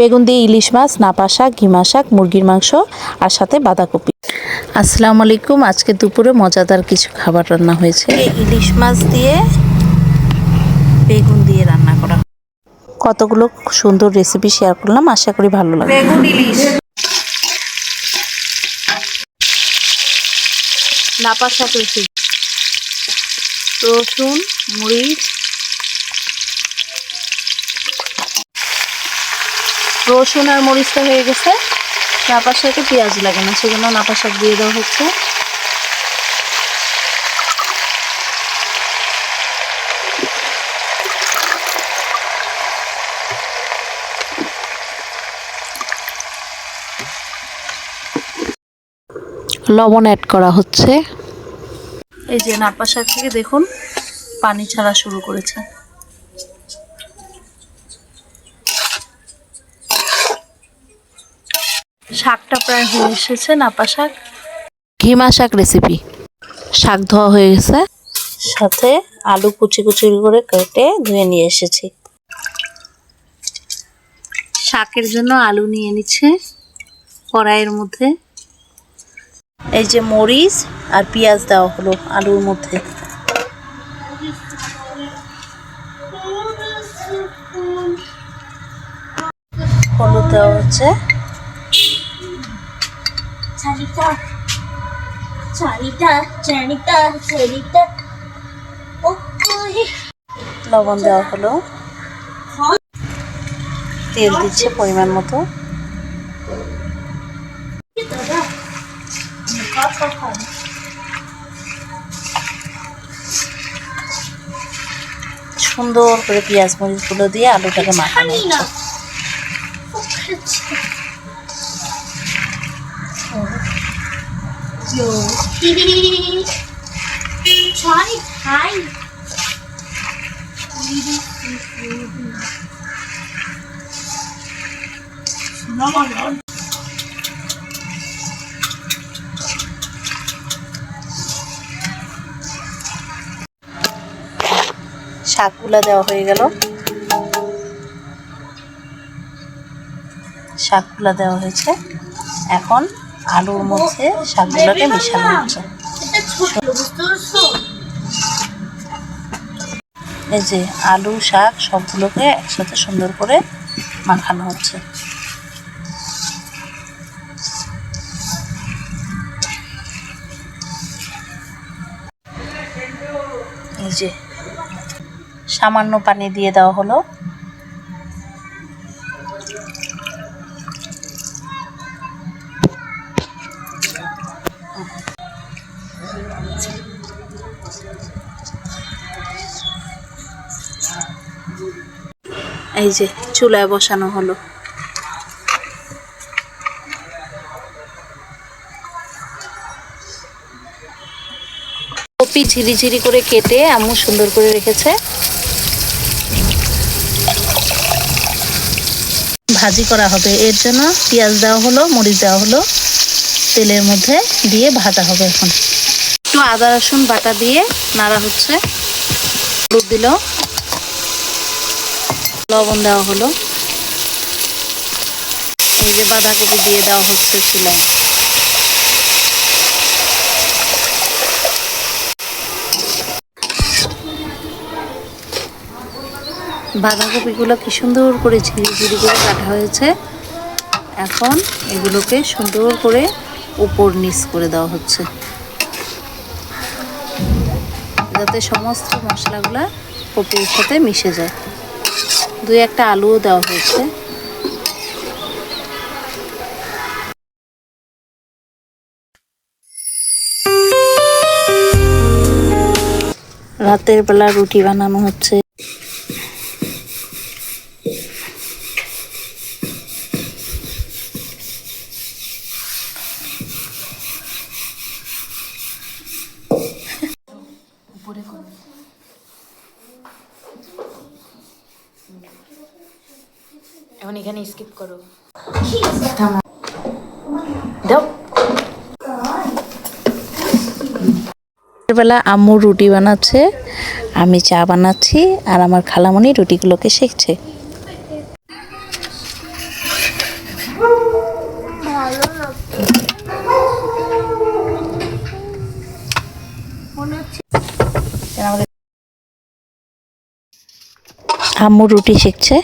বেগুন দিয়ে ইলিশ মাছ, নাপা শাক, ঘিমা শাক, মুরগির মাংস আর সাথে বাঁধাকপি। আসসালামু আলাইকুম। আজকে দুপুরে মজাদার কিছু খাবার রান্না হয়েছে। ইলিশ মাছ দিয়ে বেগুন দিয়ে রান্না করা। কতগুলো সুন্দর রেসিপি শেয়ার করলাম, আশা করি ভালো লাগবে। বেগুন ইলিশ, নাপা শাক রেসিপি, রসুন, মরিচ, রসুন আর মরিচটা হয়ে গেছে। নাপা শাকে পেঁয়াজ লাগে না, সেজন্য নাপা শাক দিয়ে দেওয়া হচ্ছে। লবণ অ্যাড করা হচ্ছে। এই যে নাপা শাক থেকে দেখুন পানি ছাড়া শুরু করেছে। শাকটা প্রায় হয়ে এসেছে। নাপা শাক, ঘিমা শাক রেসিপি। শাক ধোয়া হয়ে গেছে, সাথে আলু কুচি কুচি করে কেটে ধুয়ে নিয়ে এসেছি। শাকের জন্য আলু নিয়ে নিচ্ছে কড়াইয়ের মধ্যে। এই যে মরিচ আর পেঁয়াজ দেওয়া হলো আলুর মধ্যে। হলুদ দেওয়া হচ্ছে। লবণ দেওয়া হলো। তেল দিচ্ছে পরিমাণ মতো। সুন্দর করে পেঁয়াজ মরিচ গুলো দিয়ে আলুটাকে মাখানো হচ্ছে। শাকগুলা দেওয়া হয়ে গেল। শাকগুলা দেওয়া হয়েছে। এখন আলুর মধ্যে শাকগুলোকে মিশানো হচ্ছে। এই যে আলু শাক সবগুলোকে একসাথে সুন্দর করে মাখানো হচ্ছে। এই যে সামান্য পানি দিয়ে দেওয়া হলো। এই যে চুলায় বসানো হলো। কপি ঝিরি ঝিরি করে কেটে আম্মু সুন্দর করে রেখেছে। ভাজি করা হবে, এর জন্য পেঁয়াজ দেওয়া হলো, মরিচ দেওয়া হলো, তেলের মধ্যে দিয়ে ভাজা হবে। এখন একটু আদা রসুন বাটা দিয়ে নাড়া হচ্ছে। হলুদ দিল, লবণ দেওয়া হলো। এই যে বাঁধাকপি দিয়ে দেওয়া হচ্ছে চুলায়। বাঁধাকপিগুলো কি সুন্দর করে ঝিরি ঝিরি করে কাটা হয়েছে। এখন এগুলোকে সুন্দর করে উপর নিচ করে দেওয়া হচ্ছে, যাতে সমস্ত মশলাগুলা কপির সাথে মিশে যায়। দুই একটা আলুও দেওয়া হয়েছে। রাতের বেলা রুটি বানানো হচ্ছে। এখন এখানে স্কিপ করো। দাও। বেলা আম্মু রুটি বানাচ্ছে, আমি চা বানাচ্ছি, আর আমার খালামণি রুটিগুলোকে সেঁকছে। আম্মু রুটি শিখছে।